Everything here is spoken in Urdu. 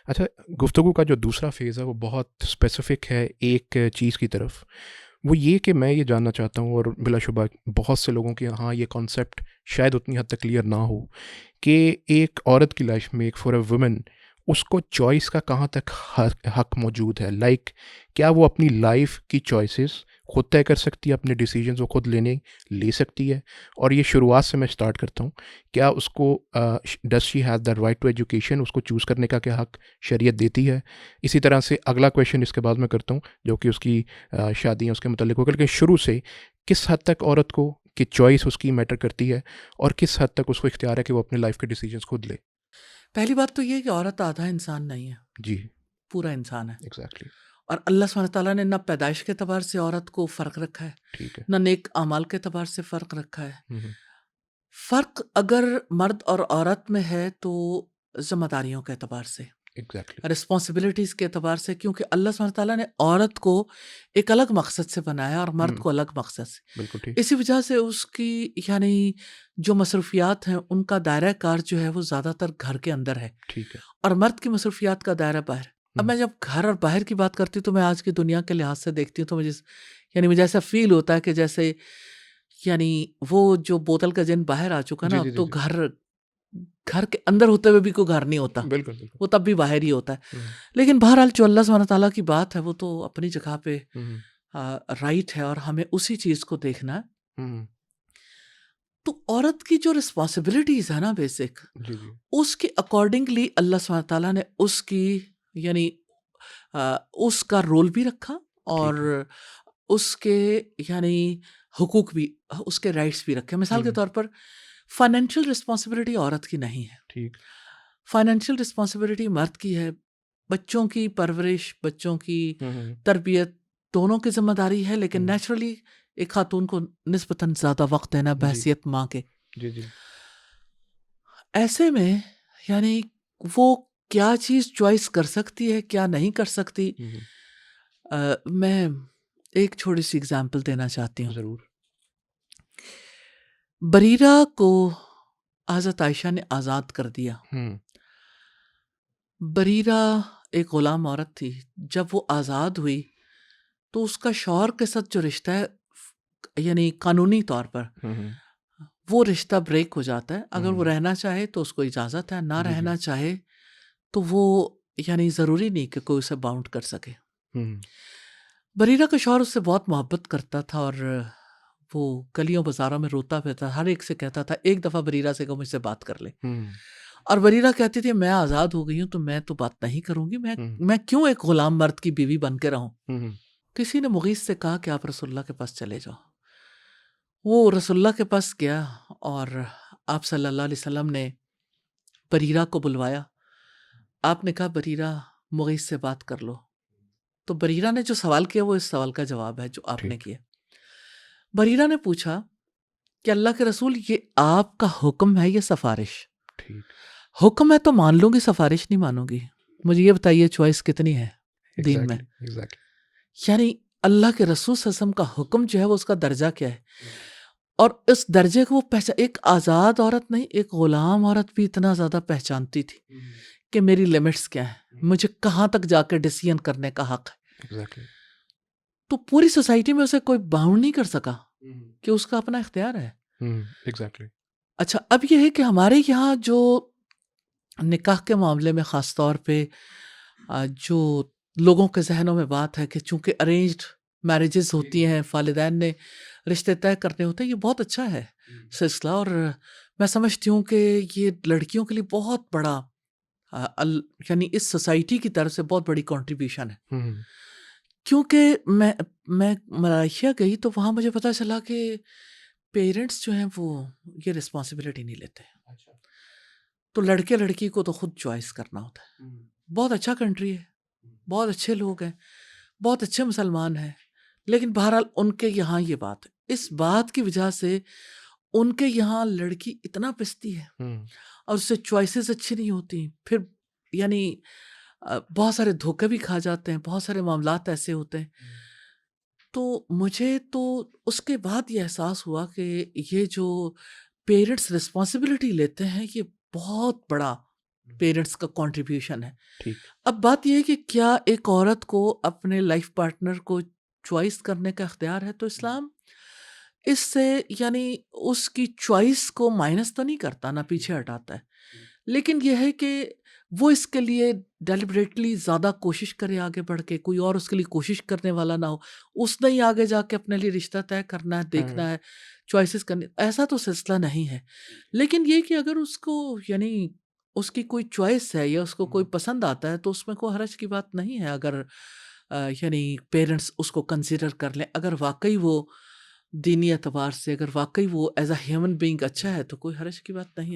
اچھا، گفتگو کا جو دوسرا فیز ہے وہ بہت اسپیسیفک ہے ایک چیز کی طرف، وہ یہ کہ میں یہ جاننا چاہتا ہوں، اور بلا شبہ بہت سے لوگوں کے یہاں یہ کانسیپٹ شاید اتنی حد تک کلیئر نہ ہو، کہ ایک عورت کی لائف میں، ایک فار اے وومن، اس کو چوائس کا کہاں تک حق موجود ہے. لائک کیا وہ اپنی لائف کی چوائسیز خود طے کر سکتی ہے، اپنے ڈیسیجنز وہ خود لے سکتی ہے؟ اور یہ شروعات سے میں اسٹارٹ کرتا ہوں. کیا اس کو does she has the right to education? اس کو چوز کرنے کا کیا حق شریعت دیتی ہے؟ اسی طرح سے اگلا کویشچن اس کے بعد میں کرتا ہوں جو کہ اس کی شادیاں اس کے متعلق ہوگا، لیکن شروع سے کس حد تک عورت کو کہ چوائس اس کی میٹر کرتی ہے، اور کس حد تک اس کو اختیار ہے کہ وہ اپنے لائف کے ڈیسیجنز خود لے؟ پہلی بات تو یہ کہ عورت آدھا انسان نہیں ہے، جی، پورا انسان ہے. ایگزیکٹلی. اور اللہ سبحانہ تعالیٰ نے نہ پیدائش کے اعتبار سے عورت کو فرق رکھا ہے، ٹھیک ہے. نہ نیک اعمال کے اعتبار سے فرق رکھا ہے. ہوں، فرق اگر مرد اور عورت میں ہے تو ذمہ داریوں کے اعتبار سے، ایگزیکٹلی. رسپانسبلٹیز کے اعتبار سے، کیونکہ اللہ سبحانہ تعالیٰ نے عورت کو ایک الگ مقصد سے بنایا اور مرد کو الگ مقصد سے. بالکل ٹھیک. اسی وجہ سے اس کی یعنی جو مصروفیات ہیں ان کا دائرہ کار جو ہے وہ زیادہ تر گھر کے اندر ہے، ٹھیک ہے. اور مرد کی مصروفیات کا دائرہ باہر. اب میں جب گھر اور باہر کی بات کرتی ہوں تو میں آج کی دنیا کے لحاظ سے دیکھتی ہوں تو مجھے ایسا فیل ہوتا ہے کہ جیسے یعنی وہ جو بوتل کا جن باہر آ چکا جی نا، جی تو جی. گھر کے اندر ہوتے ہوئے بھی کوئی گھر نہیں ہوتا، بالکل بالکل. وہ تب بھی باہر ہی ہوتا ہے. لیکن بہرحال جو اللہ سبحانہ تعالیٰ کی بات ہے وہ تو اپنی جگہ پہ رائٹ ہے، اور ہمیں اسی چیز کو دیکھنا ہے. تو عورت کی جو رسپانسبلٹیز ہے نا بیسک، جی جی. اس کے اکارڈنگلی اللہ سبحانہ تعالیٰ نے اس کی یعنی اس کا رول بھی رکھا، اور اس کے یعنی حقوق بھی، اس کے رائٹس بھی رکھے. مثال کے طور پر فائنینشیل رسپانسبلٹی عورت کی نہیں ہے، ٹھیک. فائنینشیل رسپانسبلٹی مرد کی ہے. بچوں کی پرورش، بچوں کی تربیت دونوں کی ذمہ داری ہے، لیکن نیچرلی ایک خاتون کو نسبتاً زیادہ وقت دینا بحیثیت ماں کے. جی جی. ایسے میں یعنی وہ کیا چیز چوائس کر سکتی ہے، کیا نہیں کر سکتی. میں ایک چھوٹی سی اگزامپل دینا چاہتی ہوں. ضرور. بریرہ کو حضرت عائشہ نے آزاد کر دیا. بریرہ ایک غلام عورت تھی. جب وہ آزاد ہوئی تو اس کا شوہر کے ساتھ جو رشتہ ہے یعنی قانونی طور پر وہ رشتہ بریک ہو جاتا ہے. اگر وہ رہنا چاہے تو اس کو اجازت ہے، نہ رہنا چاہے تو وہ یعنی ضروری نہیں کہ کوئی اسے باؤنڈ کر سکے. بریرہ کا شوہر اس سے بہت محبت کرتا تھا، اور وہ گلیوں بازاروں میں روتا پھرتا، ہر ایک سے کہتا تھا ایک دفعہ بریرہ سے کہو مجھ سے بات کر لے. اور بریرہ کہتی تھی میں آزاد ہو گئی ہوں تو میں تو بات نہیں کروں گی، میں کیوں ایک غلام مرد کی بیوی بن کے رہوں. کسی نے مغیث سے کہا کہ آپ رسول اللہ کے پاس چلے جاؤ. وہ رسول اللہ کے پاس گیا، اور آپ صلی اللہ علیہ وسلم نے بریرہ کو بلوایا. آپ نے کہا بریرہ مغیث سے بات کر لو. تو بریرہ نے جو سوال کیا وہ اس سوال کا جواب ہے جو آپ نے کیا. بریرہ نے پوچھا کہ اللہ کے رسول یہ آپ کا حکم ہے یا سفارش؟ حکم ہے تو مان لوں گی، سفارش نہیں مانوں گی. مجھے یہ بتائیے چوائس کتنی ہے دین میں؟ یعنی اللہ کے رسول صلی اللہ علیہ وسلم کا حکم جو ہے وہ اس کا درجہ کیا ہے، اور اس درجے کو وہ ایک آزاد عورت نہیں، ایک غلام عورت بھی اتنا زیادہ پہچانتی تھی کہ میری لیمٹس کیا ہیں، مجھے کہاں تک جا کے ڈیسیژن کرنے کا حق ہے. تو پوری سوسائٹی میں اسے کوئی باؤنڈ نہیں کر سکا کہ اس کا اپنا اختیار ہے. اچھا، اب یہ ہے کہ ہمارے یہاں جو نکاح کے معاملے میں خاص طور پہ جو لوگوں کے ذہنوں میں بات ہے کہ چونکہ ارینجڈ میرجز ہوتی ہیں، والدین نے رشتے طے کرنے ہوتے ہیں، یہ بہت اچھا ہے سلسلہ، اور میں سمجھتی ہوں کہ یہ لڑکیوں کے لیے بہت بڑا یعنی اس سوسائٹی کی طرف سے بہت بڑی کنٹریبیوشن ہے. کیونکہ میں ملائیشیا گئی تو وہاں مجھے پتہ چلا کہ پیرنٹس جو ہیں وہ یہ رسپانسبلٹی نہیں لیتے. تو لڑکے لڑکی کو تو خود چوائس کرنا ہوتا ہے. بہت اچھا کنٹری ہے، بہت اچھے لوگ ہیں، بہت اچھے مسلمان ہیں، لیکن بہرحال ان کے یہاں یہ بات ہے. اس بات کی وجہ سے ان کے یہاں لڑکی اتنا پستی ہے اور اس سے چوائسیز اچھی نہیں ہوتی. پھر یعنی بہت سارے دھوکے بھی کھا جاتے ہیں، بہت سارے معاملات ایسے ہوتے ہیں. تو مجھے تو اس کے بعد یہ احساس ہوا کہ یہ جو پیرنٹس رسپانسبلٹی لیتے ہیں یہ بہت بڑا پیرنٹس کا کنٹریبیوشن ہے. ٹھیک. اب بات یہ ہے کہ کیا ایک عورت کو اپنے لائف پارٹنر کو چوائس کرنے کا اختیار ہے؟ تو اسلام اس سے یعنی اس کی چوائس کو مائنس تو نہیں کرتا، نہ پیچھے ہٹاتا ہے، لیکن یہ ہے کہ وہ اس کے لیے ڈیلیبریٹلی زیادہ کوشش کرے آگے بڑھ کے، کوئی اور اس کے لیے کوشش کرنے والا نہ ہو، اس نے ہی آگے جا کے اپنے لیے رشتہ طے کرنا ہے، دیکھنا ہے، چوائسیز کرنی. ایسا تو سلسلہ نہیں ہے. لیکن یہ کہ اگر اس کو یعنی اس کی کوئی چوائس ہے یا اس کو کوئی پسند آتا ہے تو اس میں کوئی حرج کی بات نہیں ہے اگر یعنی پیرنٹس اس کو کنسیڈر کر لیں. اگر واقعی وہ دینی اعتبار سے، اگر واقعی وہ ایز اے ہیومن بینگ اچھا ہے تو کوئی حرج کی بات نہیں ہے.